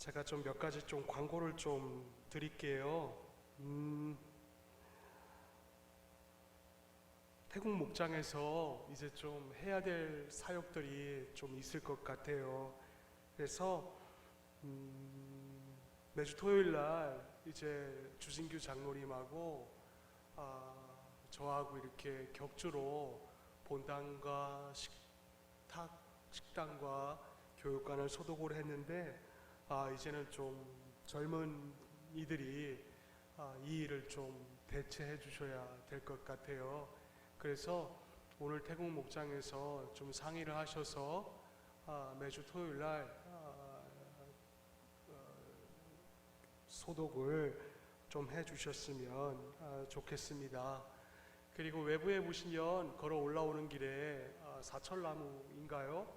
제가 좀 몇 가지 좀 광고를 좀 드릴게요. 태국 목장에서 이제 좀 해야 될 사역들이 좀 있을 것 같아요. 그래서 매주 토요일 날 이제 주진규 장로님하고 저하고 이렇게 격주로 본당과 식당과 교육관을 소독을 했는데 이제는 좀 젊은 이들이 이 일을 좀 대체해 주셔야 될 것 같아요. 그래서 오늘 태국 목장에서 좀 상의를 하셔서 매주 토요일 날 소독을 좀 해주셨으면 좋겠습니다. 그리고 외부에 보시면 걸어 올라오는 길에 사철나무인가요?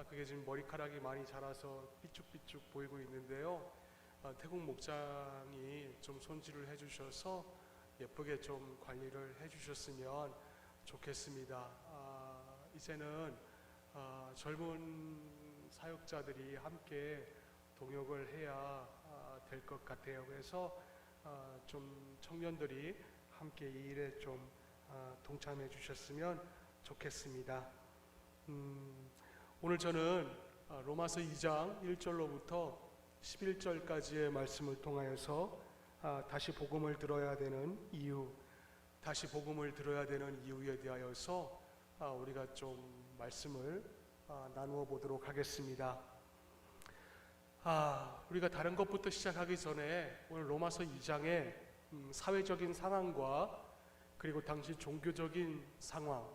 그게 지금 머리카락이 많이 자라서 삐쭉삐쭉 보이고 있는데요. 태국 목장이 좀 손질을 해주셔서 예쁘게 좀 관리를 해주셨으면 좋겠습니다. 이제는 젊은 사역자들이 함께 동역을 해야 될 것 같아요. 그래서 좀 청년들이 함께 이 일에 좀 동참해 주셨으면 좋겠습니다. 오늘 저는 로마서 2장 1절로부터 11절까지의 말씀을 통하여서 다시 복음을 들어야 되는 이유, 다시 복음을 들어야 되는 이유에 대하여서 우리가 좀 말씀을 나누어 보도록 하겠습니다. 우리가 다른 것부터 시작하기 전에 오늘 로마서 2장의 사회적인 상황과 그리고 당시 종교적인 상황,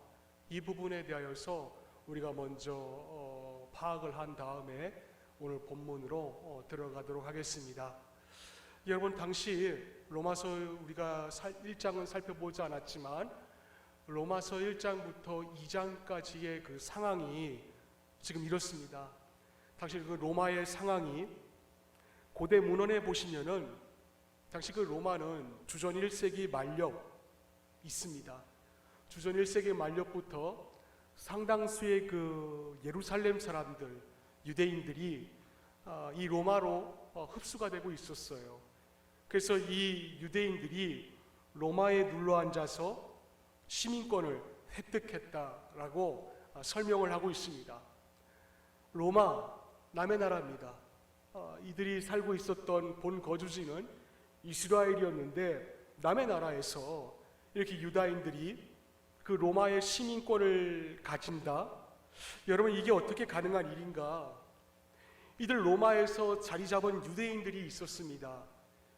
이 부분에 대하여서 우리가 먼저 파악을 한 다음에 오늘 본문으로 들어가도록 하겠습니다. 여러분, 당시 로마서 우리가 1장은 살펴보지 않았지만 로마서 1장부터 2장까지의 그 상황이 지금 이렇습니다. 당시 그 로마의 상황이 고대 문헌에 보시면은 당시 그 로마는 주전 1세기 말력 있습니다. 주전 1세기 말력부터 상당수의 그 예루살렘 사람들, 유대인들이 이 로마로 흡수가 되고 있었어요. 그래서 이 유대인들이 로마에 눌러앉아서 시민권을 획득했다라고 설명을 하고 있습니다. 로마, 남의 나라입니다. 이들이 살고 있었던 본 거주지는 이스라엘이었는데 남의 나라에서 이렇게 유다인들이 그 로마의 시민권을 가진다? 여러분, 이게 어떻게 가능한 일인가? 이들 로마에서 자리 잡은 유대인들이 있었습니다.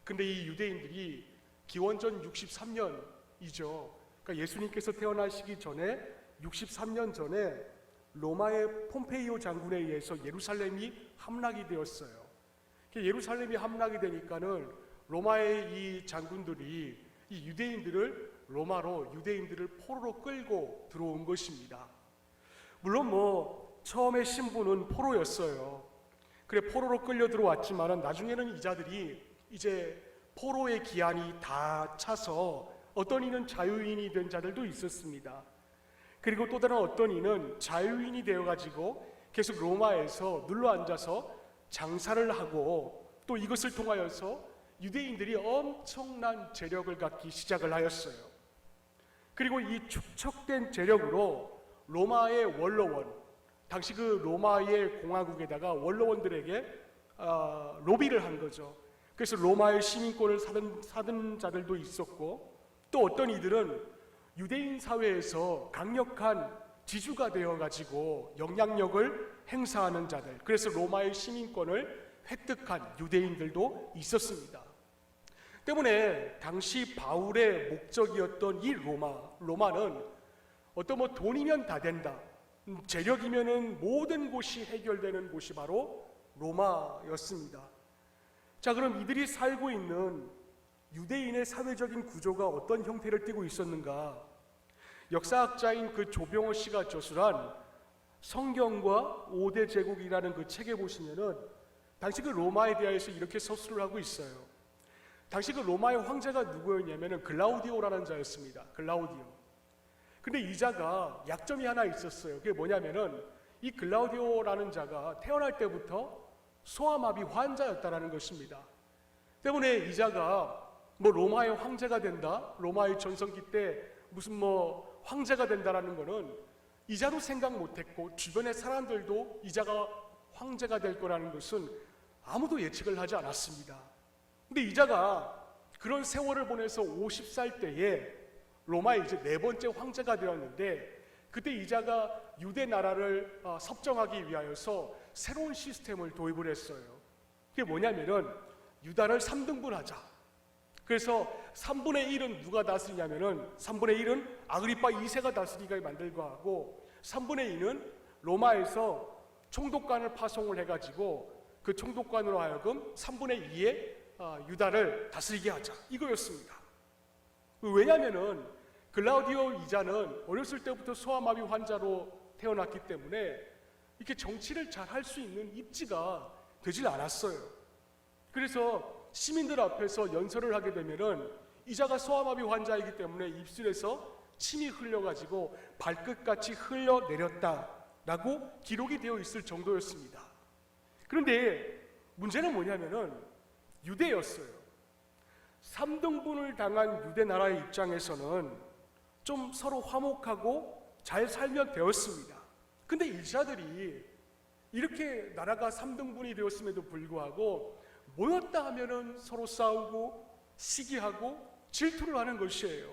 근데 이 유대인들이 기원전 63년이죠. 그러니까 예수님께서 태어나시기 전에 63년 전에 로마의 폼페이오 장군에 의해서 예루살렘이 함락이 되었어요. 예루살렘이 함락이 되니까는 로마의 이 장군들이 이 유대인들을 로마로 유대인들을 포로로 끌고 들어온 것입니다. 물론 처음에 신부는 포로였어요. 그래 포로로 끌려 들어왔지만은 나중에는 이자들이 이제 포로의 기한이 다 차서 어떤 이는 자유인이 된 자들도 있었습니다. 그리고 또 다른 어떤 이는 자유인이 되어가지고 계속 로마에서 눌러앉아서 장사를 하고 또 이것을 통하여서 유대인들이 엄청난 재력을 갖기 시작을 하였어요. 그리고 이 축적된 재력으로 로마의 원로원, 당시 그 로마의 공화국에다가 원로원들에게 로비를 한 거죠. 그래서 로마의 시민권을 사든 자들도 있었고 또 어떤 이들은 유대인 사회에서 강력한 지주가 되어가지고 영향력을 행사하는 자들, 그래서 로마의 시민권을 획득한 유대인들도 있었습니다. 때문에 당시 바울의 목적이었던 이 로마는 어떤 돈이면 다 된다, 재력이면은 모든 곳이 해결되는 곳이 바로 로마였습니다. 자, 그럼 이들이 살고 있는 유대인의 사회적인 구조가 어떤 형태를 띠고 있었는가? 역사학자인 그 조병호 씨가 저술한 성경과 5대 제국이라는 그 책에 보시면은 당시 그 로마에 대해서 이렇게 서술을 하고 있어요. 당시 그 로마의 황제가 누구였냐면은 글라우디오라는 자였습니다. 글라우디오. 근데 이 자가 약점이 하나 있었어요. 그게 뭐냐면은 이 글라우디오라는 자가 태어날 때부터 소아마비 환자였다라는 것입니다. 때문에 이자가 로마의 황제가 된다, 로마의 전성기 때 무슨 황제가 된다라는 거는 이자도 생각 못했고 주변의 사람들도 이자가 황제가 될 거라는 것은 아무도 예측을 하지 않았습니다. 근데 이자가 그런 세월을 보내서 50살 때에 로마의 이제 네 번째 황제가 되었는데, 그때 이자가 유대 나라를 섭정하기 위하여서 새로운 시스템을 도입을 했어요. 그게 뭐냐면은 유다를 3등분하자. 그래서 3분의 1은 누가 다스리냐면은 3분의 1은 아그리파 2세가 다스리게 만들고 하고, 3분의 2는 로마에서 총독관을 파송을 해가지고 그 총독관으로 하여금 3분의 2의 유다를 다스리게 하자, 이거였습니다. 왜냐하면은 글라우디오 이자는 어렸을 때부터 소아마비 환자로 태어났기 때문에 이렇게 정치를 잘 할 수 있는 입지가 되질 않았어요. 그래서 시민들 앞에서 연설을 하게 되면은 이자가 소아마비 환자이기 때문에 입술에서 침이 흘려가지고 발끝같이 흘러내렸다라고 기록이 되어 있을 정도였습니다. 그런데 문제는 뭐냐면은 유대였어요. 3등분을 당한 유대 나라의 입장에서는 좀 서로 화목하고 잘 살면 되었습니다. 근데 이자들이 이렇게 나라가 3등분이 되었음에도 불구하고 모였다 하면은 서로 싸우고 시기하고 질투를 하는 것이에요.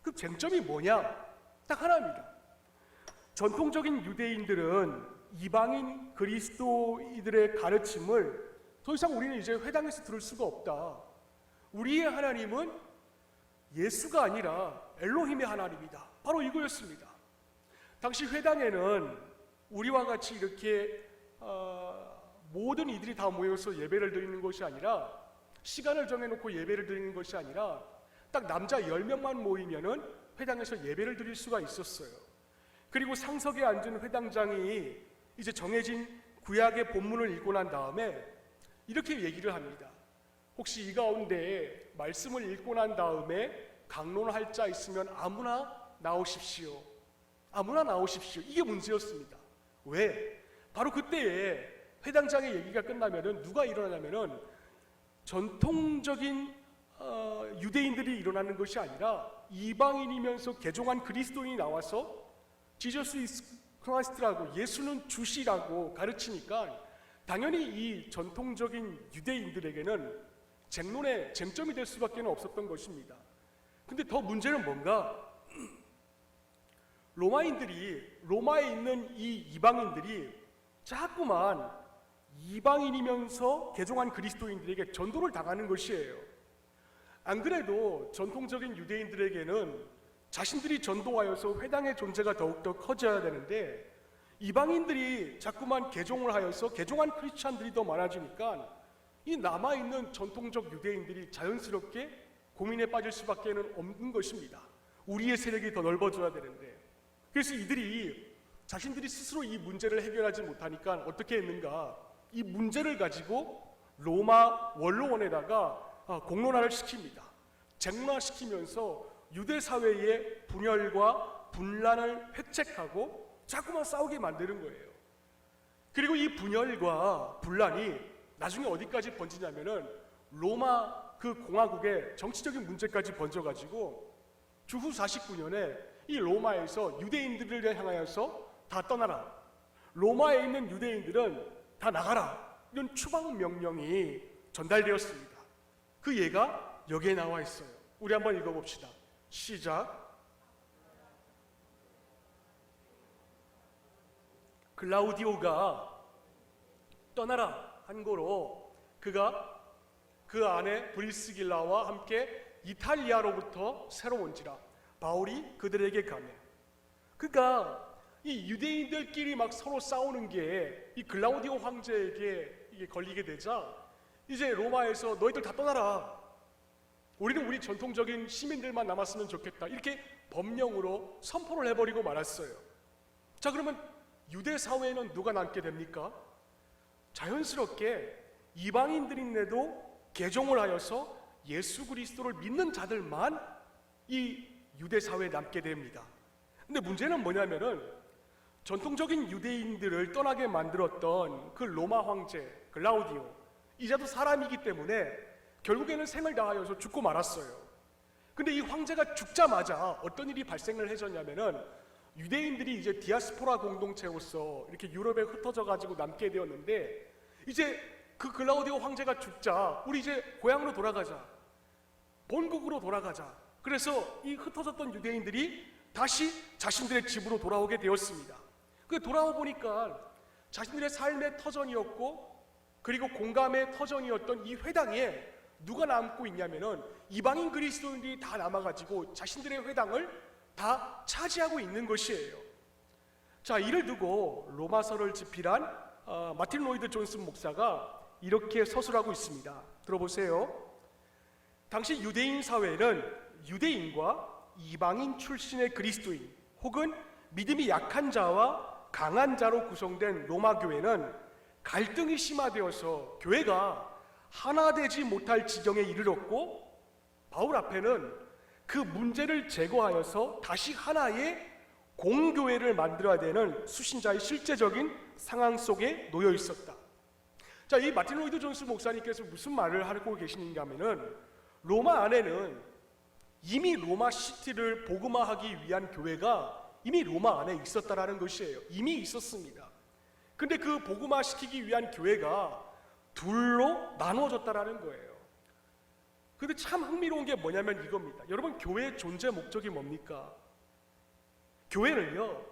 그 쟁점이 뭐냐? 딱 하나입니다. 전통적인 유대인들은 이방인 그리스도인들의 가르침을 더 이상 우리는 이제 회당에서 들을 수가 없다. 우리의 하나님은 예수가 아니라 엘로힘의 하나님이다. 바로 이거였습니다. 당시 회당에는 우리와 같이 이렇게 모든 이들이 다 모여서 예배를 드리는 것이 아니라, 시간을 정해놓고 예배를 드리는 것이 아니라 딱 남자 10명만 모이면은 회당에서 예배를 드릴 수가 있었어요. 그리고 상석에 앉은 회당장이 이제 정해진 구약의 본문을 읽고 난 다음에 이렇게 얘기를 합니다. 혹시 이 가운데 말씀을 읽고 난 다음에 강론할 자 있으면 아무나 나오십시오. 아무나 나오십시오. 이게 문제였습니다. 왜? 바로 그때에 회당장의 얘기가 끝나면은 누가 일어나냐면은 전통적인 유대인들이 일어나는 것이 아니라 이방인이면서 개종한 그리스도인이 나와서 지저스 이즈 크라이스트라고, 예수는 주시라고 가르치니까 당연히 이 전통적인 유대인들에게는 쟁론의 쟁점이 될 수밖에 없었던 것입니다. 근데 더 문제는 뭔가, 로마에 있는 이 이방인들이 자꾸만 이방인이면서 개종한 그리스도인들에게 전도를 당하는 것이에요. 안 그래도 전통적인 유대인들에게는 자신들이 전도하여서 회당의 존재가 더욱더 커져야 되는데, 이방인들이 자꾸만 개종을 하여서 개종한 크리스찬들이 더 많아지니까 이 남아있는 전통적 유대인들이 자연스럽게 고민에 빠질 수밖에 없는 것입니다. 우리의 세력이 더 넓어져야 되는데. 그래서 이들이 자신들이 스스로 이 문제를 해결하지 못하니까 어떻게 했는가, 이 문제를 가지고 로마 원로원에다가 공론화를 시킵니다. 쟁론화시키면서 유대 사회의 분열과 분란을 획책하고 자꾸만 싸우게 만드는 거예요. 그리고 이 분열과 분란이 나중에 어디까지 번지냐면은 로마 그 공화국의 정치적인 문제까지 번져가지고 주후 49년에 이 로마에서 유대인들을 향하여서 다 떠나라, 로마에 있는 유대인들은 다 나가라, 이런 추방 명령이 전달되었습니다. 그 예가 여기에 나와 있어요. 우리 한번 읽어봅시다. 시작. 글라우디오가 떠나라 한 거로 그가 그 안에 브리스길라와 함께 이탈리아로부터 새로 온지라 바울이 그들에게 가매. 그러니까 이 유대인들끼리 막 서로 싸우는 게 이 글라우디오 황제에게 이게 걸리게 되자 이제 로마에서 너희들 다 떠나라, 우리는 우리 전통적인 시민들만 남았으면 좋겠다, 이렇게 법령으로 선포를 해버리고 말았어요. 자, 그러면 유대 사회에는 누가 남게 됩니까? 자연스럽게 이방인들인데도 개종을 하여서 예수 그리스도를 믿는 자들만 이 유대 사회에 남게 됩니다. 근데 문제는 뭐냐면은 전통적인 유대인들을 떠나게 만들었던 그 로마 황제 글라우디오, 이자도 사람이기 때문에 결국에는 생을 다하여서 죽고 말았어요. 근데 이 황제가 죽자마자 어떤 일이 발생을 해졌냐면은 유대인들이 이제 디아스포라 공동체로서 이렇게 유럽에 흩어져 가지고 남게 되었는데, 이제 그 글라우디오 황제가 죽자 우리 이제 고향으로 돌아가자, 본국으로 돌아가자. 그래서 이 흩어졌던 유대인들이 다시 자신들의 집으로 돌아오게 되었습니다. 그 돌아와 보니까 자신들의 삶의 터전이었고, 그리고 공감의 터전이었던 이 회당에 누가 남고 있냐면은 이방인 그리스도인들이 다 남아가지고 자신들의 회당을 다 차지하고 있는 것이에요. 자, 이를 두고 로마서를 집필한 마틴 로이드 존슨 목사가 이렇게 서술하고 있습니다. 들어보세요. 당시 유대인 사회는 유대인과 이방인 출신의 그리스도인 혹은 믿음이 약한 자와 강한 자로 구성된 로마 교회는 갈등이 심화되어서 교회가 하나 되지 못할 지경에 이르렀고, 바울 앞에는 그 문제를 제거하여서 다시 하나의 공교회를 만들어야 되는 수신자의 실제적인 상황 속에 놓여 있었다. 자, 이 마틴 로이드 존스 목사님께서 무슨 말을 하고 계시는가 하면은, 로마 안에는 이미 로마 시티를 복음화하기 위한 교회가 이미 로마 안에 있었다라는 것이에요. 이미 있었습니다. 근데 그 복음화 시키기 위한 교회가 둘로 나누어졌다라는 거예요. 근데 참 흥미로운 게 뭐냐면 이겁니다. 여러분, 교회의 존재 목적이 뭡니까? 교회는요,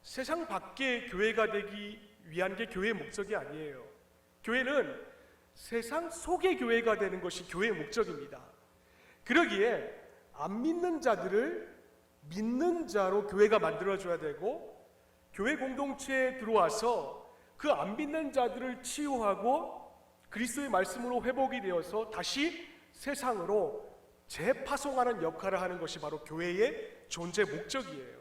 세상 밖의 교회가 되기 위한 게 교회의 목적이 아니에요. 교회는 세상 속의 교회가 되는 것이 교회의 목적입니다. 그러기에 안 믿는 자들을 믿는 자로 교회가 만들어줘야 되고, 교회 공동체에 들어와서 그 안 믿는 자들을 치유하고 그리스도의 말씀으로 회복이 되어서 다시 세상으로 재파송하는 역할을 하는 것이 바로 교회의 존재 목적이에요.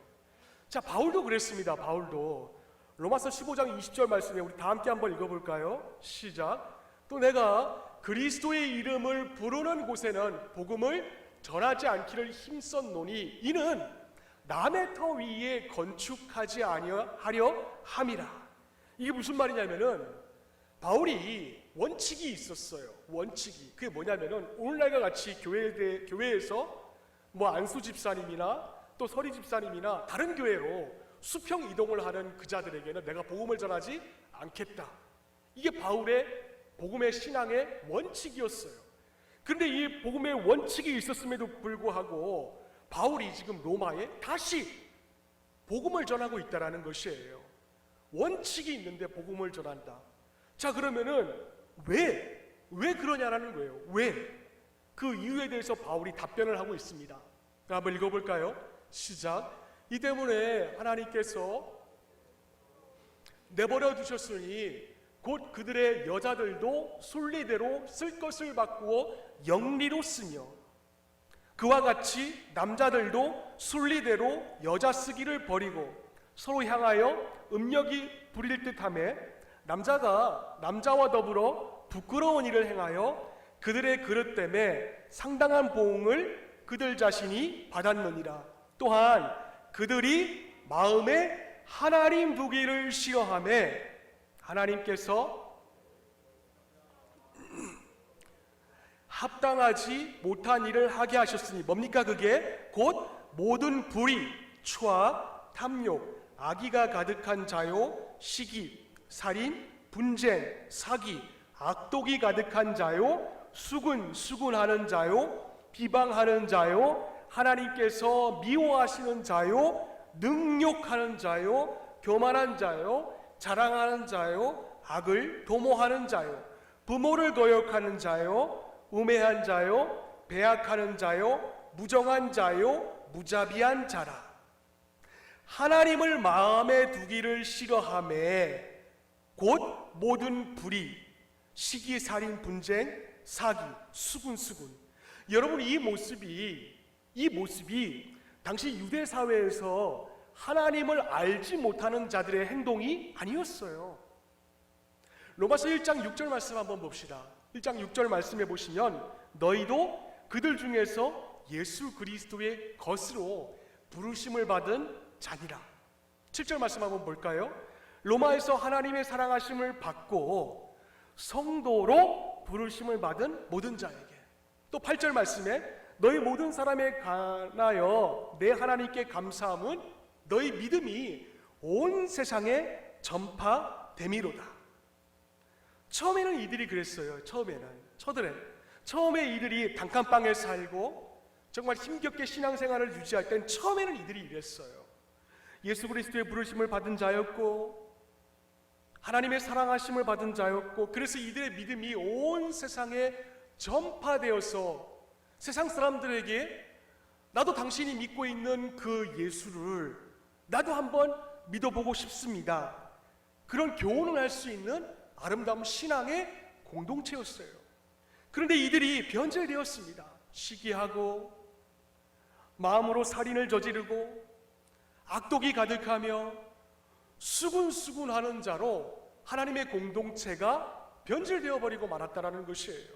자, 바울도 그랬습니다. 바울도 로마서 15장 20절 말씀에 우리 다 함께 한번 읽어볼까요? 시작. 또 내가 그리스도의 이름을 부르는 곳에는 복음을 전하지 않기를 힘썼노니 이는 남의 터 위에 건축하지 아니하려 함이라. 이게 무슨 말이냐면은 바울이 원칙이 있었어요. 원칙이. 그게 뭐냐면은 오늘날과 같이 교회에서 뭐 안수 집사님이나 또 서리 집사님이나 다른 교회로 수평 이동을 하는 그 자들에게는 내가 복음을 전하지 않겠다. 이게 바울의 복음의 신앙의 원칙이었어요. 그런데 이 복음의 원칙이 있었음에도 불구하고 바울이 지금 로마에 다시 복음을 전하고 있다라는 것이에요. 원칙이 있는데 복음을 전한다. 자, 그러면은 왜 그러냐라는 거예요. 왜? 그 이유에 대해서 바울이 답변을 하고 있습니다. 한번 읽어볼까요? 시작. 이 때문에 하나님께서 내버려 두셨으니 곧 그들의 여자들도 순리대로 쓸 것을 바꾸어 영리로 쓰며, 그와 같이 남자들도 순리대로 여자 쓰기를 버리고 서로 향하여 음력이 부릴 듯하며, 남자가 남자와 더불어 부끄러운 일을 행하여 그들의 그릇 때문에 상당한 보응을 그들 자신이 받았느니라. 또한 그들이 마음에 하나님 두기를 싫어하며 하나님께서 합당하지 못한 일을 하게 하셨으니, 뭡니까 그게? 곧 모든 불의, 추악, 탐욕, 악의가 가득한 자요, 시기, 살인, 분쟁, 사기, 악독이 가득한 자요, 수군하는 자요, 비방하는 자요, 하나님께서 미워하시는 자요, 능욕하는 자요, 교만한 자요, 자랑하는 자요, 악을 도모하는 자요, 부모를 거역하는 자요, 우매한 자요, 배악하는 자요, 무정한 자요, 무자비한 자라. 하나님을 마음에 두기를 싫어하며 곧 모든 불의, 시기, 살인, 분쟁, 사기, 수군. 여러분, 이 모습이 당시 유대 사회에서 하나님을 알지 못하는 자들의 행동이 아니었어요. 로마서 1장 6절 말씀 한번 봅시다. 1장 6절 말씀해 보시면, 너희도 그들 중에서 예수 그리스도의 것으로 부르심을 받은 자니라. 7절 말씀 한번 볼까요? 로마에서 하나님의 사랑하심을 받고 성도로 부르심을 받은 모든 자에게. 또 8절 말씀에 너희 모든 사람에 관하여 내 하나님께 감사함은 너희 믿음이 온 세상에 전파됨이로다. 처음에는 이들이 그랬어요. 처음에 이들이 단칸방에 살고 정말 힘겹게 신앙생활을 유지할 땐 처음에는 이들이 이랬어요. 예수 그리스도의 부르심을 받은 자였고 하나님의 사랑하심을 받은 자였고, 그래서 이들의 믿음이 온 세상에 전파되어서 세상 사람들에게 나도 당신이 믿고 있는 그 예수를 나도 한번 믿어보고 싶습니다, 그런 교훈을 할 수 있는 아름다운 신앙의 공동체였어요. 그런데 이들이 변질되었습니다. 시기하고 마음으로 살인을 저지르고 악독이 가득하며 수군수군하는 자로 하나님의 공동체가 변질되어 버리고 말았다라는 것이에요.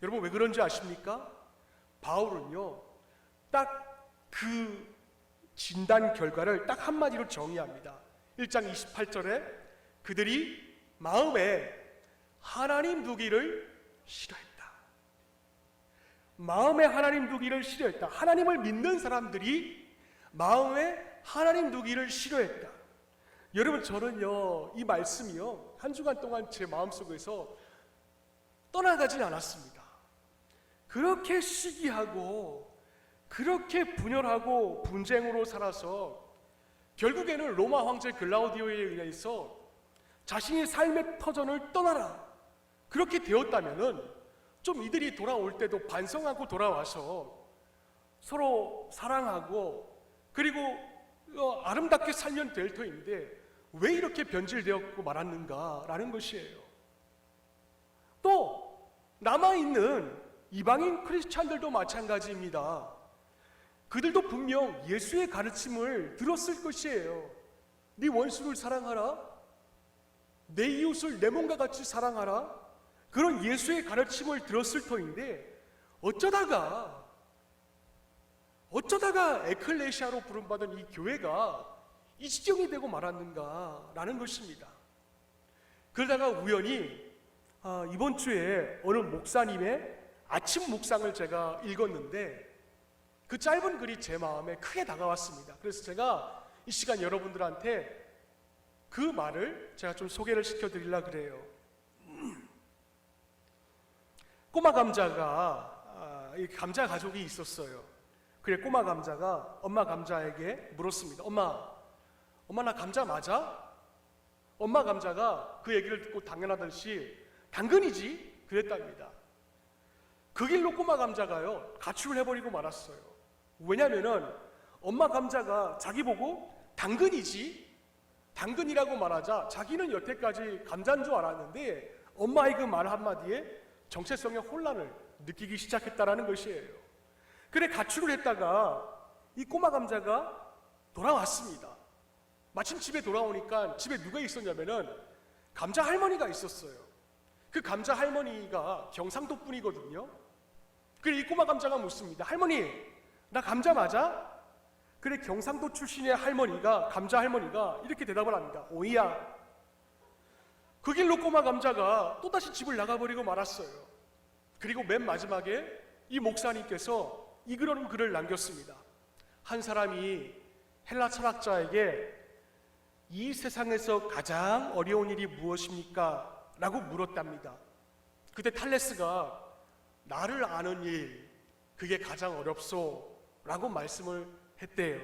여러분 왜 그런지 아십니까? 바울은요 딱 그 진단 결과를 딱 한마디로 정의합니다. 1장 28절에 그들이 마음에 하나님 두기를 싫어했다. 마음에 하나님 두기를 싫어했다. 하나님을 믿는 사람들이 마음에 하나님 두기를 싫어했다. 여러분 저는요 이 말씀이요 한 주간 동안 제 마음속에서 떠나가진 않았습니다. 그렇게 시기하고 그렇게 분열하고 분쟁으로 살아서 결국에는 로마 황제 글라우디오에 의해서 자신의 삶의 터전을 떠나라 그렇게 되었다면은 좀 이들이 돌아올 때도 반성하고 돌아와서 서로 사랑하고 그리고 아름답게 살면 될 터인데 왜 이렇게 변질되었고 말았는가라는 것이에요. 또 남아있는 이방인 크리스찬들도 마찬가지입니다. 그들도 분명 예수의 가르침을 들었을 것이에요. 네 원수를 사랑하라, 내 이웃을 내 몸과 같이 사랑하라, 그런 예수의 가르침을 들었을 터인데 어쩌다가 에클레시아로 부름받은 이 교회가 이 지경이 되고 말았는가라는 것입니다. 그러다가 우연히 이번 주에 어느 목사님의 아침 묵상을 제가 읽었는데 그 짧은 글이 제 마음에 크게 다가왔습니다. 그래서 제가 이 시간 여러분들한테 그 말을 제가 좀 소개를 시켜드리려고 그래요. 꼬마 감자가 감자 가족이 있었어요. 그래 꼬마 감자가 엄마 감자에게 물었습니다. 엄마 나 감자 맞아? 엄마 감자가 그 얘기를 듣고 당연하듯이 당근이지 그랬답니다. 그 길로 꼬마 감자가요 가출을 해버리고 말았어요. 왜냐면은 엄마 감자가 자기 보고 당근이지 당근이라고 말하자 자기는 여태까지 감자인 줄 알았는데 엄마의 그 말 한마디에 정체성의 혼란을 느끼기 시작했다라는 것이에요. 그래 가출을 했다가 이 꼬마 감자가 돌아왔습니다. 마침 집에 돌아오니까 집에 누가 있었냐면은 감자 할머니가 있었어요. 그 감자 할머니가 경상도 분이거든요. 그래 이 꼬마 감자가 묻습니다. 할머니 나 감자 맞아? 그래 경상도 출신의 감자 할머니가 이렇게 대답을 합니다. 오이야. 그 길로 꼬마 감자가 또다시 집을 나가버리고 말았어요. 그리고 맨 마지막에 이 목사님께서 이그러는 글을 남겼습니다. 한 사람이 헬라 철학자에게 이 세상에서 가장 어려운 일이 무엇입니까? 라고 물었답니다. 그때 탈레스가 나를 아는 일 그게 가장 어렵소 라고 말씀을 했대요.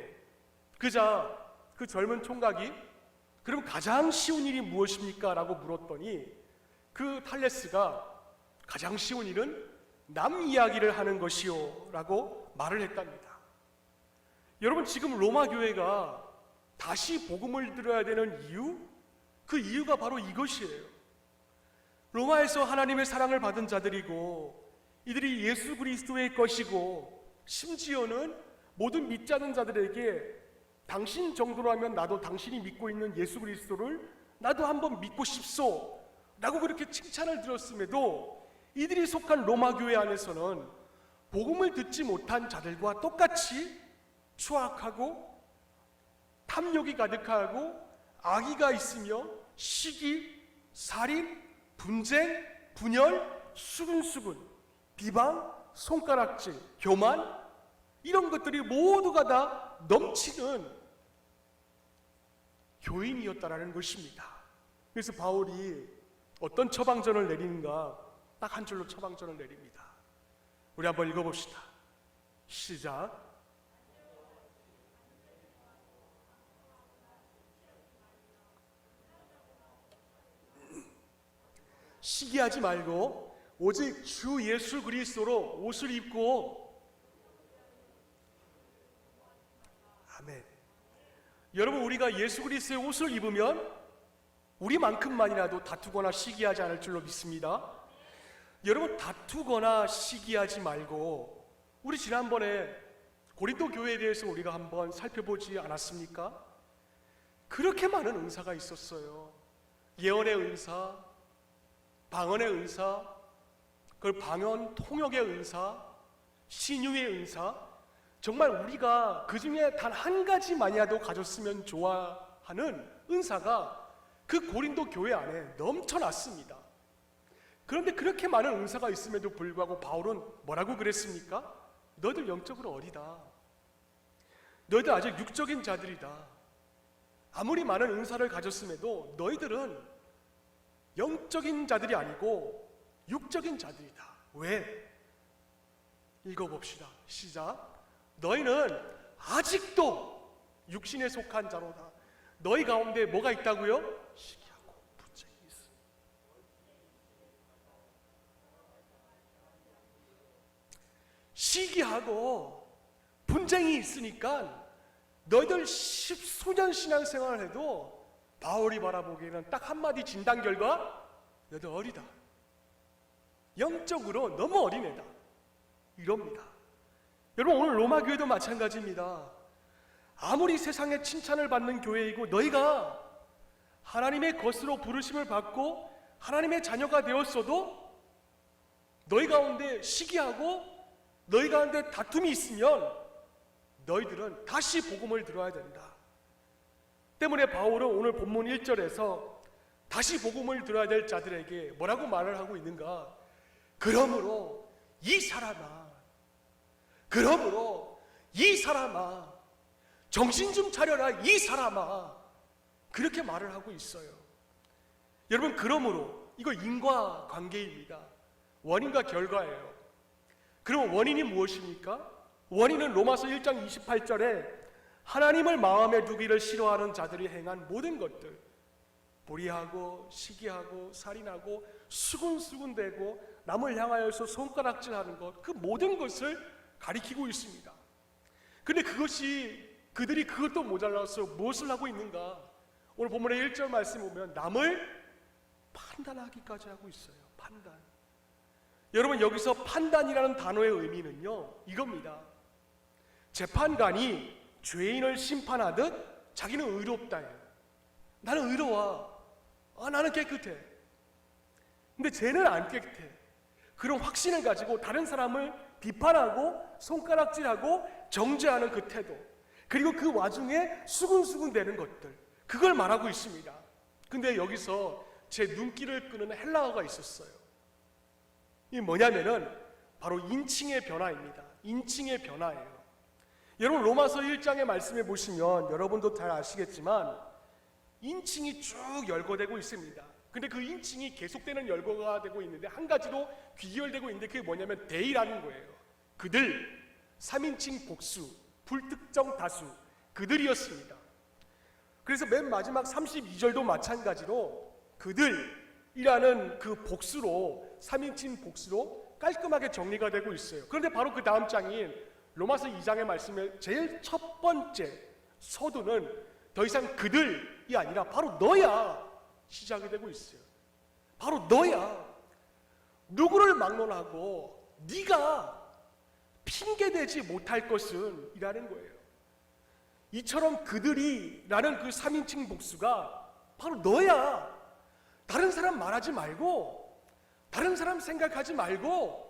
그자 그 젊은 총각이 그럼 가장 쉬운 일이 무엇입니까? 라고 물었더니 그 탈레스가 가장 쉬운 일은 남 이야기를 하는 것이요 라고 말을 했답니다. 여러분 지금 로마 교회가 다시 복음을 들어야 되는 이유? 그 이유가 바로 이것이에요. 로마에서 하나님의 사랑을 받은 자들이고 이들이 예수 그리스도의 것이고 심지어는 모든 믿지 않는 자들에게 당신 정도라면 나도 당신이 믿고 있는 예수 그리스도를 나도 한번 믿고 싶소 라고 그렇게 칭찬을 들었음에도 이들이 속한 로마 교회 안에서는 복음을 듣지 못한 자들과 똑같이 추악하고 탐욕이 가득하고 악의가 있으며 시기, 살인, 분쟁, 분열, 수근수근, 비방, 손가락질, 교만, 이런 것들이 모두가 다 넘치는 교인이었다라는 것입니다. 그래서 바울이 어떤 처방전을 내리는가? 딱 한 줄로 처방전을 내립니다. 우리 한번 읽어봅시다. 시작. 시기하지 말고 오직 주 예수 그리스도로 옷을 입고. 아멘. 여러분, 우리가 예수 그리스도의 옷을 입으면 우리만큼만이라도 다투거나 시기하지 않을 줄로 믿습니다. 여러분, 다투거나 시기하지 말고, 우리 지난번에 고린도 교회에 대해서 우리가 한번 살펴보지 않았습니까? 그렇게 많은 은사가 있었어요. 예언의 은사, 방언의 은사, 그걸 방언 통역의 은사, 신유의 은사, 정말 우리가 그 중에 단 한 가지만이라도 가졌으면 좋아하는 은사가 그 고린도 교회 안에 넘쳐났습니다. 그런데 그렇게 많은 은사가 있음에도 불구하고 바울은 뭐라고 그랬습니까? 너희들 영적으로 어리다. 너희들 아직 육적인 자들이다. 아무리 많은 은사를 가졌음에도 너희들은 영적인 자들이 아니고 육적인 자들이다. 왜? 읽어봅시다. 시작. 너희는 아직도 육신에 속한 자로다. 너희 가운데 뭐가 있다고요? 시기하고 분쟁이 있어. 시기하고 분쟁이 있으니까 너희들 십수년 신앙생활을 해도 바울이 바라보기에는 딱 한마디 진단 결과, 너희들 어리다. 영적으로 너무 어린애다. 이럽니다. 여러분, 오늘 로마 교회도 마찬가지입니다. 아무리 세상에 칭찬을 받는 교회이고 너희가 하나님의 것으로 부르심을 받고 하나님의 자녀가 되었어도 너희 가운데 시기하고 너희 가운데 다툼이 있으면 너희들은 다시 복음을 들어야 된다. 때문에 바울은 오늘 본문 1절에서 다시 복음을 들어야 될 자들에게 뭐라고 말을 하고 있는가? 그러므로 이 사람아, 정신 좀 차려라, 이 사람아. 그렇게 말을 하고 있어요. 여러분, 그러므로 이거 인과관계입니다. 원인과 결과예요. 그럼 원인이 무엇입니까? 원인은 로마서 1장 28절에 하나님을 마음에 두기를 싫어하는 자들이 행한 모든 것들, 불의하고 시기하고 살인하고 수군수군대고 남을 향하여서 손가락질하는 것, 그 모든 것을 가리키고 있습니다. 근데 그들이 그것도 모자라서 무엇을 하고 있는가? 오늘 본문의 1절 말씀 보면 남을 판단하기까지 하고 있어요. 판단. 여러분, 여기서 판단이라는 단어의 의미는요, 이겁니다. 재판관이 죄인을 심판하듯 자기는 의롭다예요. 나는 의로워. 나는 깨끗해. 근데 쟤는 안 깨끗해. 그런 확신을 가지고 다른 사람을 비판하고 손가락질하고 정죄하는 그 태도, 그리고 그 와중에 수군수군 대는 것들, 그걸 말하고 있습니다. 근데 여기서 제 눈길을 끄는 헬라어가 있었어요. 이게 뭐냐면은 바로 인칭의 변화입니다. 인칭의 변화예요. 여러분, 로마서 1장의 말씀에 보시면 여러분도 잘 아시겠지만 인칭이 쭉 열거되고 있습니다. 근데 그 인칭이 계속되는 열거가 되고 있는데 한 가지로 귀결되고 있는데 그게 뭐냐면 데이라는 거예요. 그들, 3인칭 복수, 불특정 다수, 그들이었습니다. 그래서 맨 마지막 32절도 마찬가지로 그들이라는 그 복수로, 3인칭 복수로 깔끔하게 정리가 되고 있어요. 그런데 바로 그 다음 장인 로마서 2장의 말씀에 제일 첫 번째 서두는 더 이상 그들이 아니라 바로 너야 시작이 되고 있어요. 바로 너야. 누구를 막론하고 네가 핑계대지 못할 것은 이라는 거예요. 이처럼 그들이라는 그 3인칭 복수가 바로 너야. 다른 사람 말하지 말고, 다른 사람 생각하지 말고,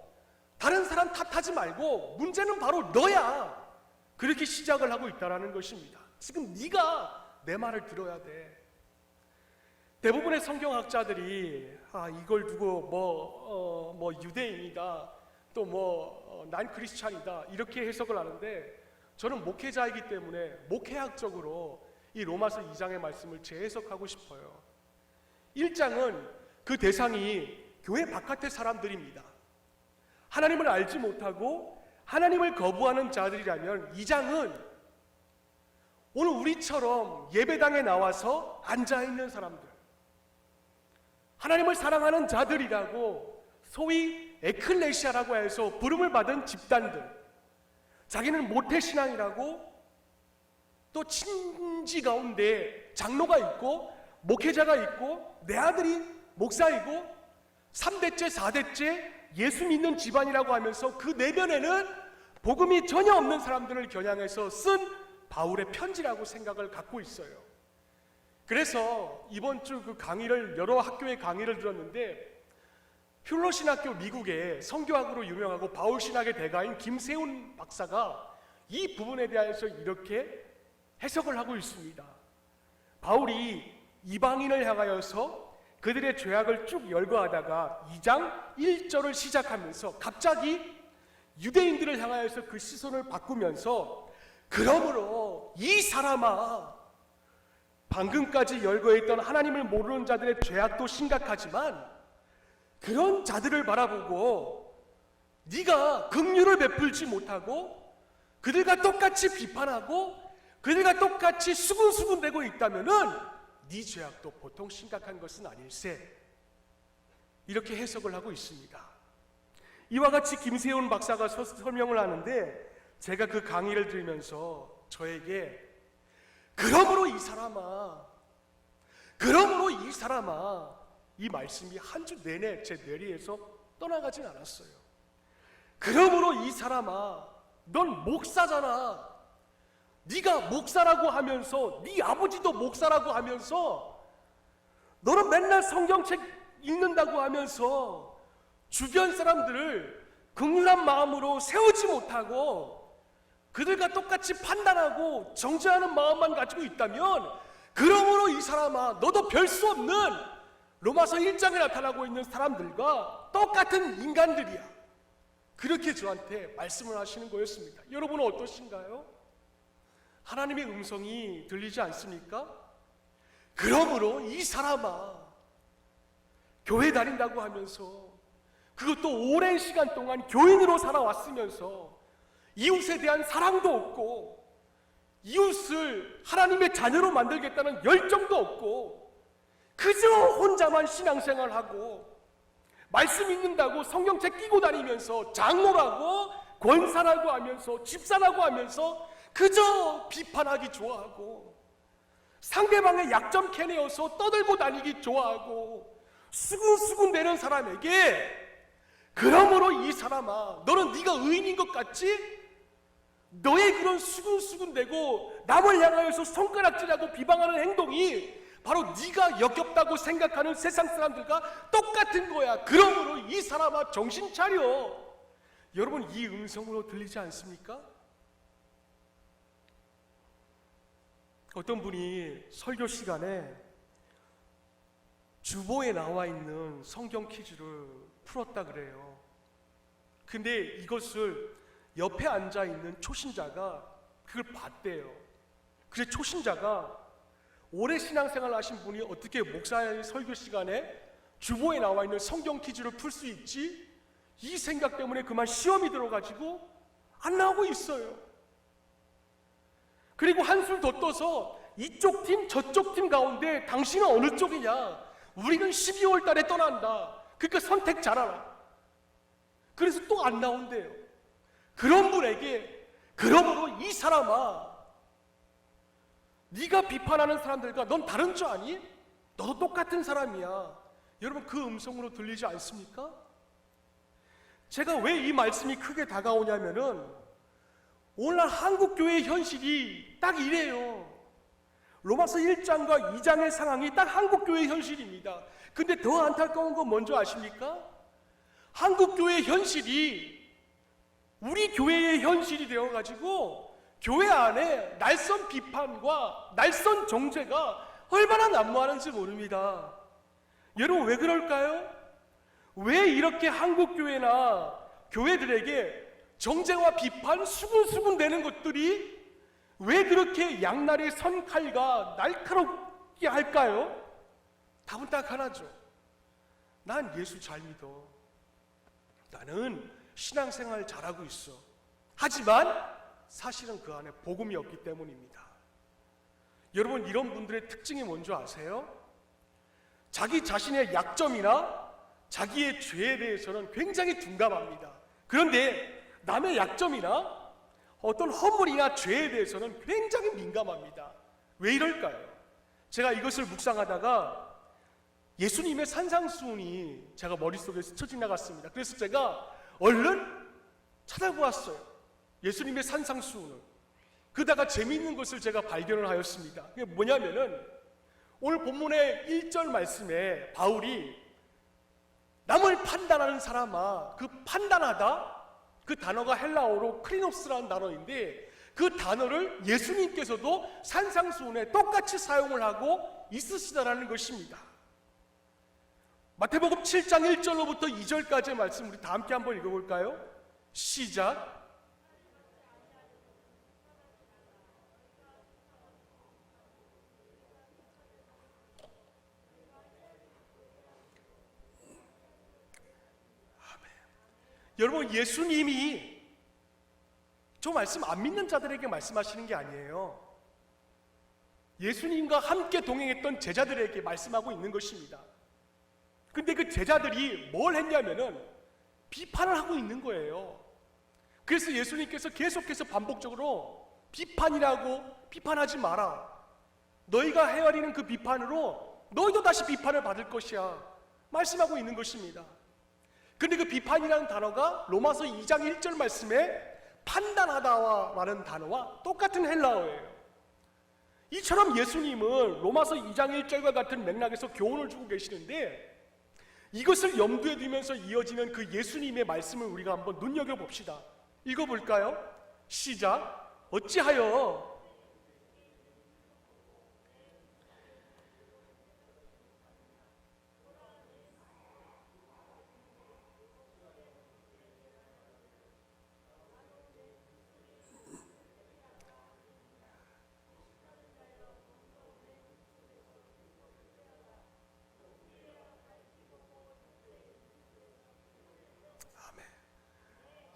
다른 사람 탓하지 말고, 문제는 바로 너야. 그렇게 시작을 하고 있다는 것입니다. 지금 네가 내 말을 들어야 돼. 대부분의 성경학자들이 이걸 두고 뭐 유대인이다, 또 난 크리스찬이다 이렇게 해석을 하는데, 저는 목회자이기 때문에 목회학적으로 이 로마서 2장의 말씀을 재해석하고 싶어요. 1장은 그 대상이 교회 바깥의 사람들입니다. 하나님을 알지 못하고 하나님을 거부하는 자들이라면 2장은 오늘 우리처럼 예배당에 나와서 앉아있는 사람들, 하나님을 사랑하는 자들이라고 소위 에클레시아라고 해서 부름을 받은 집단들, 자기는 모태신앙이라고 또 친지 가운데 장로가 있고 목회자가 있고 내 아들이 목사이고 3대째 4대째 예수 믿는 집안이라고 하면서 그 내면에는 복음이 전혀 없는 사람들을 겨냥해서 쓴 바울의 편지라고 생각을 갖고 있어요. 그래서 이번 주 그 강의를, 여러 학교의 강의를 들었는데, 퓰러신학교, 미국의 성교학으로 유명하고 바울신학의 대가인 김세훈 박사가 이 부분에 대해서 이렇게 해석을 하고 있습니다. 바울이 이방인을 향하여서 그들의 죄악을 쭉 열거하다가 2장 1절을 시작하면서 갑자기 유대인들을 향하여서 그 시선을 바꾸면서, 그러므로 이 사람아, 방금까지 열거했던 하나님을 모르는 자들의 죄악도 심각하지만 그런 자들을 바라보고 네가 긍휼을 베풀지 못하고 그들과 똑같이 비판하고 그들과 똑같이 수군수군대고 있다면은 네 죄악도 보통 심각한 것은 아닐세, 이렇게 해석을 하고 있습니다. 이와 같이 김세훈 박사가 설명을 하는데, 제가 그 강의를 들으면서 저에게 그러므로 이 사람아 이 말씀이 한 주 내내 제 뇌리에서 떠나가진 않았어요. 그러므로 이 사람아, 넌 목사잖아. 네가 목사라고 하면서, 네 아버지도 목사라고 하면서, 너는 맨날 성경책 읽는다고 하면서 주변 사람들을 긍휼한 마음으로 세우지 못하고 그들과 똑같이 판단하고 정죄하는 마음만 가지고 있다면, 그러므로 이 사람아, 너도 별 수 없는 로마서 1장에 나타나고 있는 사람들과 똑같은 인간들이야. 그렇게 저한테 말씀을 하시는 거였습니다. 여러분은 어떠신가요? 하나님의 음성이 들리지 않습니까? 그러므로 이 사람아, 교회 다닌다고 하면서, 그것도 오랜 시간 동안 교인으로 살아왔으면서 이웃에 대한 사랑도 없고 이웃을 하나님의 자녀로 만들겠다는 열정도 없고 그저 혼자만 신앙생활하고 말씀 읽는다고 성경책 끼고 다니면서 장로라고 권사라고 하면서 집사라고 하면서 그저 비판하기 좋아하고 상대방의 약점 캐내어서 떠들고 다니기 좋아하고 수군수군대는 사람에게, 그러므로 이 사람아, 너는 네가 의인인 것 같지? 너의 그런 수군수군대고 남을 향하여서 손가락질하고 비방하는 행동이 바로 네가 역겹다고 생각하는 세상 사람들과 똑같은 거야. 그러므로 이 사람아, 정신 차려. 여러분, 이 음성으로 들리지 않습니까? 어떤 분이 설교 시간에 주보에 나와 있는 성경 퀴즈를 풀었다 그래요. 근데 이것을 옆에 앉아 있는 초신자가 그걸 봤대요. 그래서 초신자가, 오래 신앙생활을 하신 분이 어떻게 목사의 설교 시간에 주보에 나와 있는 성경 퀴즈를 풀 수 있지? 이 생각 때문에 그만 시험이 들어가지고 안 나오고 있어요. 그리고 한술 더 떠서 이쪽 팀 저쪽 팀 가운데 당신은 어느 쪽이냐? 우리는 12월 달에 떠난다. 그러니까 선택 잘하라. 그래서 또 안 나온대요. 그런 분에게, 그러므로 이 사람아, 네가 비판하는 사람들과 넌 다른 줄 아니? 너도 똑같은 사람이야. 여러분, 그 음성으로 들리지 않습니까? 제가 왜 이 말씀이 크게 다가오냐면은 오늘날 한국교회의 현실이 딱 이래요. 로마서 1장과 2장의 상황이 딱 한국교회의 현실입니다. 근데 더 안타까운 건 뭔지 아십니까? 한국교회의 현실이 우리 교회의 현실이 되어가지고 교회 안에 날선 비판과 날선 정죄가 얼마나 난무하는지 모릅니다. 여러분, 왜 그럴까요? 왜 이렇게 한국 교회나 교회들에게 정죄와 비판 수군수군 되는 것들이 왜 그렇게 양날의 선칼과 날카롭게 할까요? 답은 딱 하나죠. 난 예수 잘 믿어. 나는 신앙생활 잘하고 있어. 하지만 사실은 그 안에 복음이 없기 때문입니다. 여러분, 이런 분들의 특징이 뭔지 아세요? 자기 자신의 약점이나 자기의 죄에 대해서는 굉장히 둔감합니다. 그런데 남의 약점이나 어떤 허물이나 죄에 대해서는 굉장히 민감합니다. 왜 이럴까요? 제가 이것을 묵상하다가 예수님의 산상수훈이 제가 머릿속에 스쳐 지나갔습니다. 그래서 제가 얼른 찾아보았어요. 예수님의 산상수훈을. 그러다가 재미있는 것을 제가 발견을 하였습니다. 그게 뭐냐면은 오늘 본문의 1절 말씀에 바울이 남을 판단하는 사람아, 그 판단하다, 그 단어가 헬라어로 크리노스라는 단어인데 그 단어를 예수님께서도 산상수훈에 똑같이 사용을 하고 있으시다라는 것입니다. 마태복음 7장 1절로부터 2절까지의 말씀 우리 다 함께 한번 읽어볼까요? 시작. 여러분, 예수님이 저 말씀 안 믿는 자들에게 말씀하시는 게 아니에요. 예수님과 함께 동행했던 제자들에게 말씀하고 있는 것입니다. 근데 그 제자들이 뭘 했냐면은 비판을 하고 있는 거예요. 그래서 예수님께서 계속해서 반복적으로 비판하지 마라. 너희가 헤아리는 그 비판으로 너희도 다시 비판을 받을 것이야. 말씀하고 있는 것입니다. 근데 그 비판이라는 단어가 로마서 2장 1절 말씀에 판단하다라는 단어와 똑같은 헬라어예요. 이처럼 예수님은 로마서 2장 1절과 같은 맥락에서 교훈을 주고 계시는데 이것을 염두에 두면서 이어지는 그 예수님의 말씀을 우리가 한번 눈여겨봅시다. 읽어볼까요? 시작. 어찌하여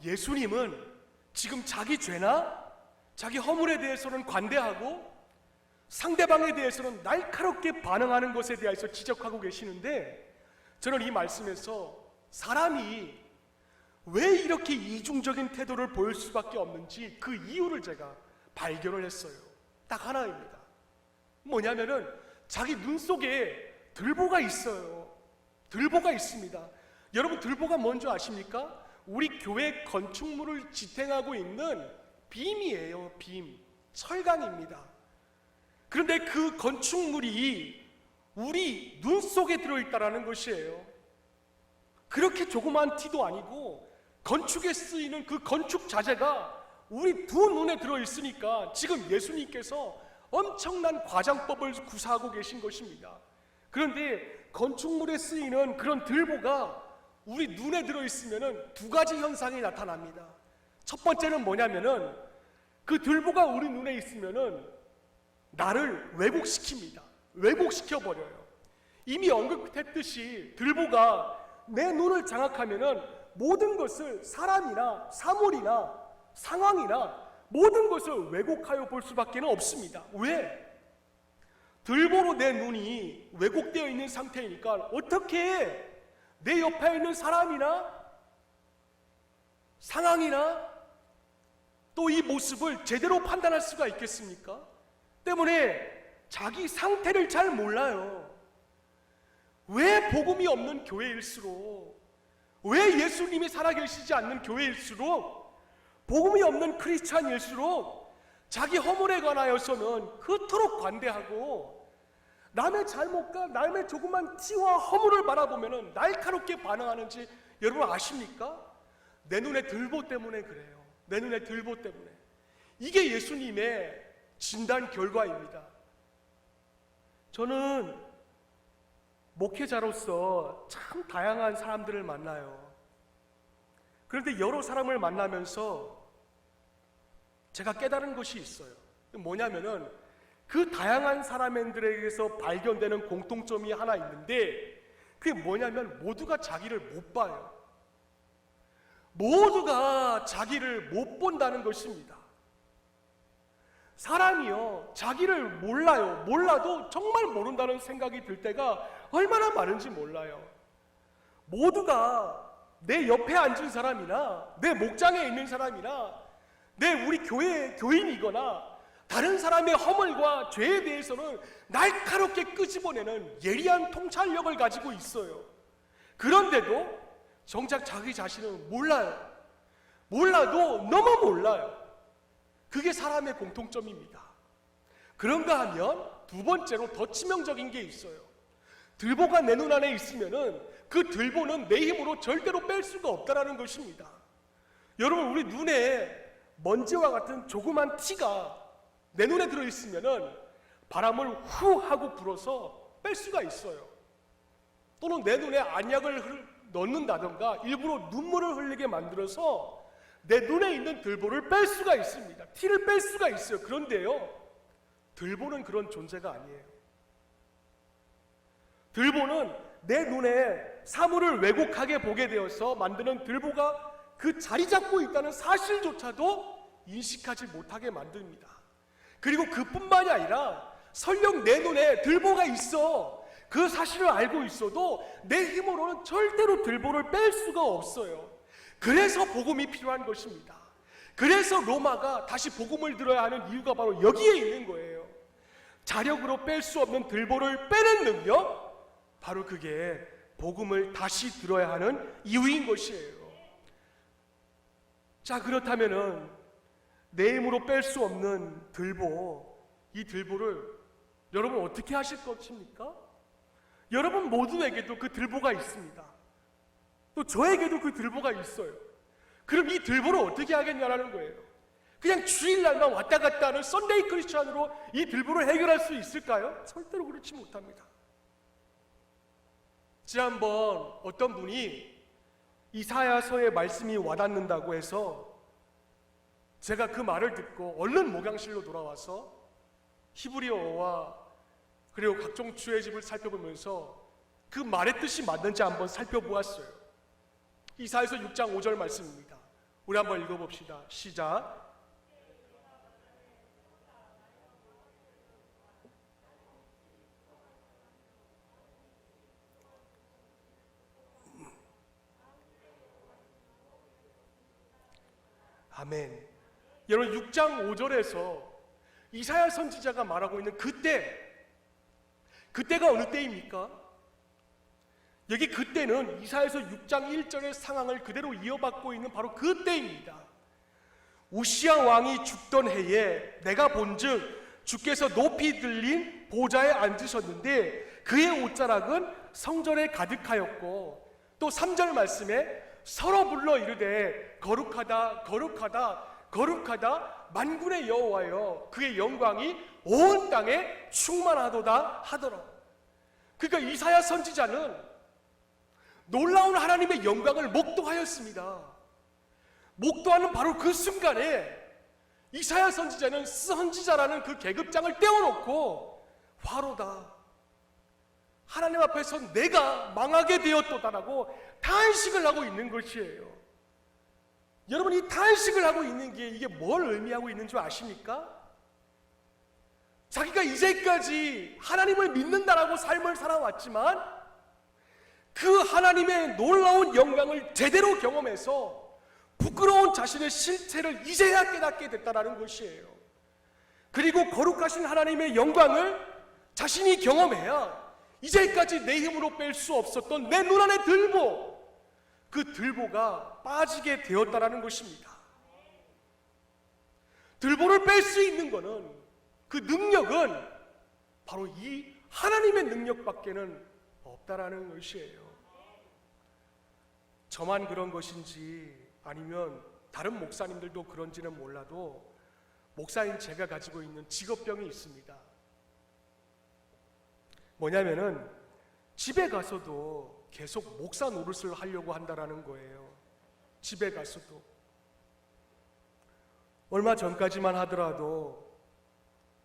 예수님은 지금 자기 죄나 자기 허물에 대해서는 관대하고 상대방에 대해서는 날카롭게 반응하는 것에 대해서 지적하고 계시는데 저는 이 말씀에서 사람이 왜 이렇게 이중적인 태도를 보일 수밖에 없는지 그 이유를 제가 발견을 했어요. 딱 하나입니다. 뭐냐면은 자기 눈 속에 들보가 있어요. 들보가 있습니다. 여러분, 들보가 뭔지 아십니까? 우리 교회 건축물을 지탱하고 있는 빔이에요. 빔, 철강입니다. 그런데 그 건축물이 우리 눈 속에 들어있다라는 것이에요. 그렇게 조그만 티도 아니고 건축에 쓰이는 그 건축 자재가 우리 두 눈에 들어있으니까 지금 예수님께서 엄청난 과장법을 구사하고 계신 것입니다. 그런데 건축물에 쓰이는 그런 들보가 우리 눈에 들어있으면 두 가지 현상이 나타납니다. 첫 번째는 뭐냐면은 그 들보가 우리 눈에 있으면은 나를 왜곡시킵니다. 왜곡시켜버려요. 이미 언급했듯이 들보가 내 눈을 장악하면은 모든 것을 사람이나 사물이나 상황이나 모든 것을 왜곡하여 볼 수밖에 없습니다. 왜? 들보로 내 눈이 왜곡되어 있는 상태이니까 어떻게 내 옆에 있는 사람이나 상황이나 또 이 모습을 제대로 판단할 수가 있겠습니까? 때문에 자기 상태를 잘 몰라요. 왜 복음이 없는 교회일수록, 왜 예수님이 살아계시지 않는 교회일수록, 복음이 없는 크리스찬일수록 자기 허물에 관하여서는 그토록 관대하고 남의 잘못과 남의 조그만 티와 허물을 바라보면 날카롭게 반응하는지 여러분 아십니까? 내 눈에 들보 때문에 그래요. 내 눈에 들보 때문에. 이게 예수님의 진단 결과입니다. 저는 목회자로서 참 다양한 사람들을 만나요. 그런데 여러 사람을 만나면서 제가 깨달은 것이 있어요. 뭐냐면은 그 다양한 사람들에게서 발견되는 공통점이 하나 있는데, 그게 뭐냐면 모두가 자기를 못 봐요. 모두가 자기를 못 본다는 것입니다. 사람이요, 자기를 몰라요. 몰라도 정말 모른다는 생각이 들 때가 얼마나 많은지 몰라요. 모두가 내 옆에 앉은 사람이나 내 목장에 있는 사람이나 내 우리 교회의 교인이거나 다른 사람의 허물과 죄에 대해서는 날카롭게 끄집어내는 예리한 통찰력을 가지고 있어요. 그런데도 정작 자기 자신은 몰라요. 몰라도 너무 몰라요. 그게 사람의 공통점입니다. 그런가 하면 두 번째로 더 치명적인 게 있어요. 들보가 내 눈 안에 있으면은 그 들보는 내 힘으로 절대로 뺄 수가 없다라는 것입니다. 여러분, 우리 눈에 먼지와 같은 조그만 티가 내 눈에 들어있으면은 바람을 후 하고 불어서 뺄 수가 있어요. 또는 내 눈에 안약을 넣는다던가 일부러 눈물을 흘리게 만들어서 내 눈에 있는 들보를 뺄 수가 있습니다. 티를 뺄 수가 있어요. 그런데요, 들보는 그런 존재가 아니에요. 들보는 내 눈에 사물을 왜곡하게 보게 되어서 만드는 들보가 그 자리 잡고 있다는 사실조차도 인식하지 못하게 만듭니다. 그리고 그뿐만이 아니라 설령 내 눈에 들보가 있어 그 사실을 알고 있어도 내 힘으로는 절대로 들보를 뺄 수가 없어요. 그래서 복음이 필요한 것입니다. 그래서 로마가 다시 복음을 들어야 하는 이유가 바로 여기에 있는 거예요. 자력으로 뺄 수 없는 들보를 빼는 능력, 바로 그게 복음을 다시 들어야 하는 이유인 것이에요. 자, 그렇다면은 내 힘으로 뺄 수 없는 들보, 이 들보를 여러분 어떻게 하실 것입니까? 여러분 모두에게도 그 들보가 있습니다. 또 저에게도 그 들보가 있어요. 그럼 이 들보를 어떻게 하겠냐라는 거예요. 그냥 주일날만 왔다 갔다 하는 썬데이 크리스찬으로 이 들보를 해결할 수 있을까요? 절대로 그렇지 못합니다. 지난번 어떤 분이 이사야서의 말씀이 와닿는다고 해서 제가 그 말을 듣고 얼른 목양실로 돌아와서 히브리어와 그리고 각종 주해집을 살펴보면서 그 말의 뜻이 맞는지 한번 살펴보았어요. 이사야서 6장 5절 말씀입니다. 우리 한번 읽어봅시다. 시작. 아멘. 여러분, 6장 5절에서 이사야 선지자가 말하고 있는 그때가 어느 때입니까? 여기 그때는 이사야서 6장 1절의 상황을 그대로 이어받고 있는 바로 그때입니다. 우시야 왕이 죽던 해에 내가 본즉 주께서 높이 들린 보좌에 앉으셨는데 그의 옷자락은 성전에 가득하였고, 또 3절 말씀에 서로 불러 이르되 거룩하다 거룩하다 거룩하다 만군의 여호와여, 그의 영광이 온 땅에 충만하도다 하더라. 그러니까 이사야 선지자는 놀라운 하나님의 영광을 목도하였습니다. 목도하는 바로 그 순간에 이사야 선지자는 선지자라는 그 계급장을 떼어놓고 화로다, 하나님 앞에서 내가 망하게 되었도다라고 탄식을 하고 있는 것이에요. 여러분, 이 탄식을 하고 있는 게 이게 뭘 의미하고 있는 줄 아십니까? 자기가 이제까지 하나님을 믿는다라고 삶을 살아왔지만 그 하나님의 놀라운 영광을 제대로 경험해서 부끄러운 자신의 실체를 이제야 깨닫게 됐다라는 것이에요. 그리고 거룩하신 하나님의 영광을 자신이 경험해야 이제까지 내 힘으로 뺄 수 없었던 내 눈 안의 들보, 그 들보가 빠지게 되었다라는 것입니다. 들보를 뺄 수 있는 것은, 그 능력은 바로 이 하나님의 능력밖에는 없다라는 것이에요. 저만 그런 것인지 아니면 다른 목사님들도 그런지는 몰라도 목사인 제가 가지고 있는 직업병이 있습니다. 뭐냐면은 집에 가서도 계속 목사 노릇을 하려고 한다라는 거예요. 집에 가서도. 얼마 전까지만 하더라도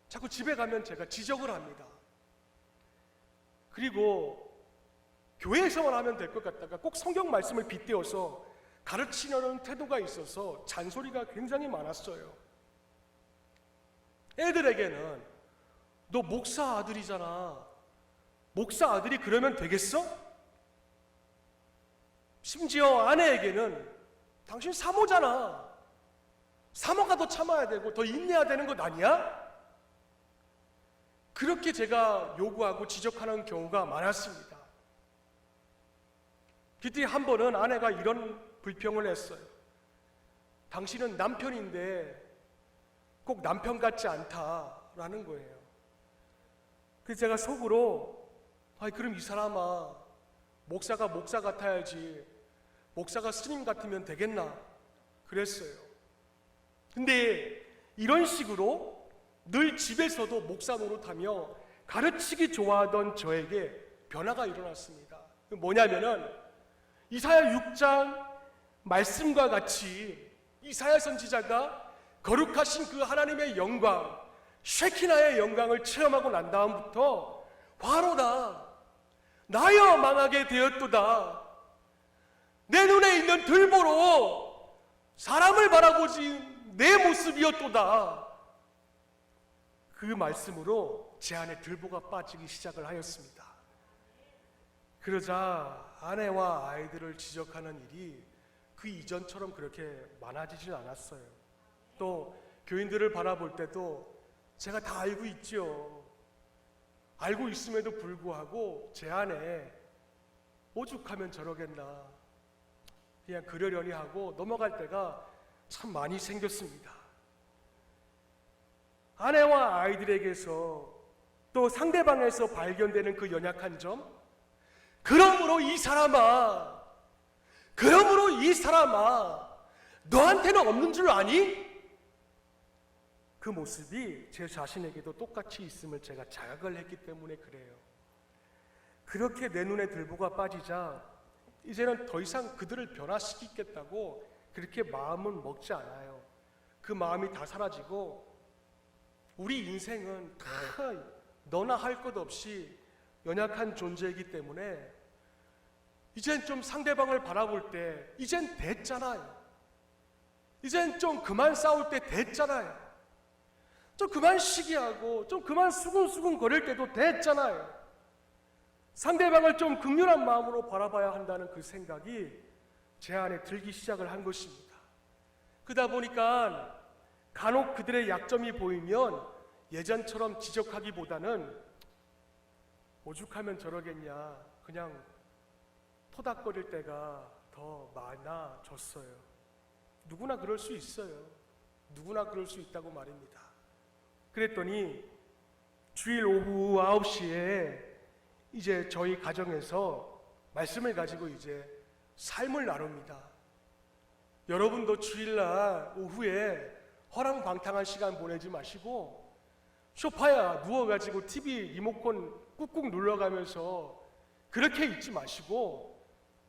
자꾸 집에 가면 제가 지적을 합니다. 그리고 교회에서만 하면 될 것 같다가 꼭 성경 말씀을 빗대어서 가르치려는 태도가 있어서 잔소리가 굉장히 많았어요. 애들에게는 너 목사 아들이잖아. 목사 아들이 그러면 되겠어? 심지어 아내에게는 당신 사모잖아. 사모가 더 참아야 되고 더 인내해야 되는 것 아니야? 그렇게 제가 요구하고 지적하는 경우가 많았습니다. 그때 한 번은 아내가 이런 불평을 했어요. 당신은 남편인데 꼭 남편 같지 않다라는 거예요. 그래서 제가 속으로 그럼 이 사람아, 목사가 목사 같아야지 목사가 스님 같으면 되겠나 그랬어요. 근데 이런 식으로 늘 집에서도 목사 노릇하며 가르치기 좋아하던 저에게 변화가 일어났습니다. 뭐냐면은 이사야 6장 말씀과 같이 이사야 선지자가 거룩하신 그 하나님의 영광, 쉐키나의 영광을 체험하고 난 다음부터 화로다, 나여 망하게 되었도다, 내 눈에 있는 들보로 사람을 바라보지 내 모습이었도다, 그 말씀으로 제 안에 들보가 빠지기 시작을 하였습니다. 그러자 아내와 아이들을 지적하는 일이 그 이전처럼 그렇게 많아지질 않았어요. 또 교인들을 바라볼 때도 제가 다 알고 있죠. 알고 있음에도 불구하고 제 안에 오죽하면 저러겠나 그냥 그러려니 하고 넘어갈 때가 참 많이 생겼습니다. 아내와 아이들에게서 또 상대방에서 발견되는 그 연약한 점, 그러므로 이 사람아, 너한테는 없는 줄 아니? 그 모습이 제 자신에게도 똑같이 있음을 제가 자각을 했기 때문에 그래요. 그렇게 내 눈에 들보가 빠지자 이제는 더 이상 그들을 변화시키겠다고 그렇게 마음은 먹지 않아요. 그 마음이 다 사라지고 우리 인생은 다 너나 할 것 없이 연약한 존재이기 때문에 이젠 좀 상대방을 바라볼 때 이젠 됐잖아요. 이젠 좀 그만 싸울 때 됐잖아요. 좀 그만 시기하고 좀 그만 수근수근 거릴 때도 됐잖아요. 상대방을 좀 긍휼한 마음으로 바라봐야 한다는 그 생각이 제 안에 들기 시작을 한 것입니다. 그러다 보니까 간혹 그들의 약점이 보이면 예전처럼 지적하기보다는 오죽하면 저러겠냐, 그냥 토닥거릴 때가 더 많아졌어요. 누구나 그럴 수 있어요. 누구나 그럴 수 있다고 말입니다. 그랬더니 주일 오후 9시에 이제 저희 가정에서 말씀을 가지고 이제 삶을 나눕니다. 여러분도 주일날 오후에 허랑방탕한 시간 보내지 마시고 소파에 누워가지고 TV 리모컨 꾹꾹 눌러가면서 그렇게 있지 마시고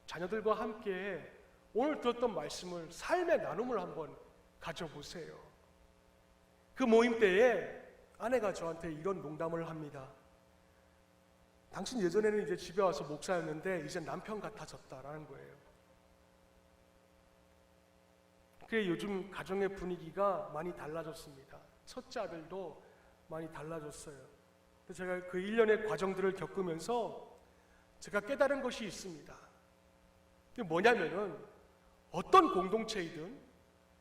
자녀들과 함께 오늘 들었던 말씀을 삶의 나눔을 한번 가져보세요. 그 모임 때에 아내가 저한테 이런 농담을 합니다. 당신 예전에는 이제 집에 와서 목사였는데 이제 남편 같아졌다라는 거예요. 그게 요즘 가정의 분위기가 많이 달라졌습니다. 첫째 아들도 많이 달라졌어요. 제가 그 1년의 과정들을 겪으면서 제가 깨달은 것이 있습니다. 그게 뭐냐면은 어떤 공동체이든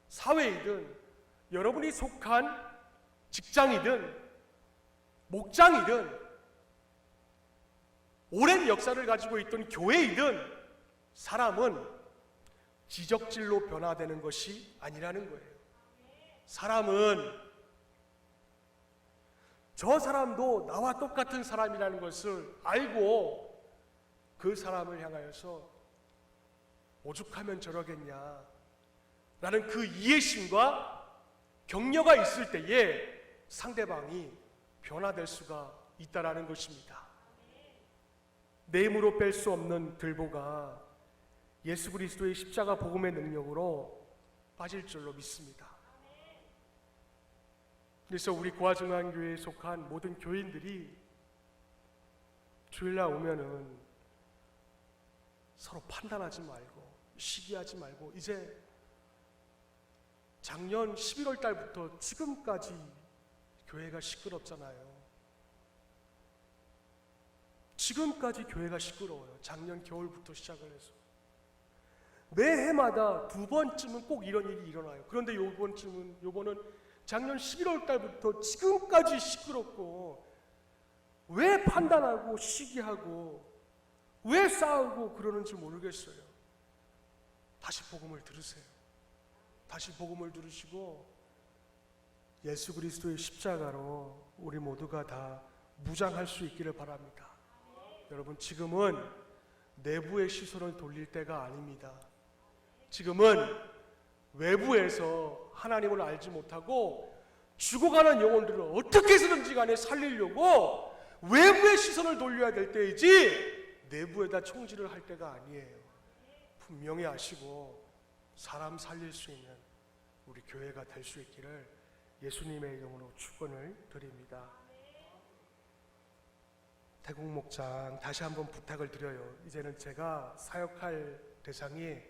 사회이든 여러분이 속한 직장이든 목장이든 오랜 역사를 가지고 있던 교회이든 사람은 지적질로 변화되는 것이 아니라는 거예요. 사람은 저 사람도 나와 똑같은 사람이라는 것을 알고 그 사람을 향하여서 오죽하면 저러겠냐 라는 그 이해심과 격려가 있을 때에 상대방이 변화될 수가 있다라는 것입니다. 내 힘으로 뺄 수 없는 들보가 예수 그리스도의 십자가 복음의 능력으로 빠질 줄로 믿습니다. 그래서 우리 고아중앙교회에 속한 모든 교인들이 주일날 오면은 서로 판단하지 말고 시기하지 말고, 이제 작년 11월 달부터 지금까지 교회가 시끄럽잖아요. 지금까지 교회가 시끄러워요. 작년 겨울부터 시작을 해서 매해마다 두 번쯤은 꼭 이런 일이 일어나요. 그런데 요번은 작년 11월 달부터 지금까지 시끄럽고, 왜 판단하고 시기하고 왜 싸우고 그러는지 모르겠어요. 다시 복음을 들으세요. 다시 복음을 들으시고 예수 그리스도의 십자가로 우리 모두가 다 무장할 수 있기를 바랍니다. 여러분, 지금은 내부의 시선을 돌릴 때가 아닙니다. 지금은 외부에서 하나님을 알지 못하고 죽어가는 영혼들을 어떻게 해서든지 간에 살리려고 외부의 시선을 돌려야 될 때이지 내부에다 총질을 할 때가 아니에요. 분명히 아시고 사람 살릴 수 있는 우리 교회가 될 수 있기를 예수님의 이름으로 축원을 드립니다. 태국 목장 다시 한번 부탁을 드려요. 이제는 제가 사역할 대상이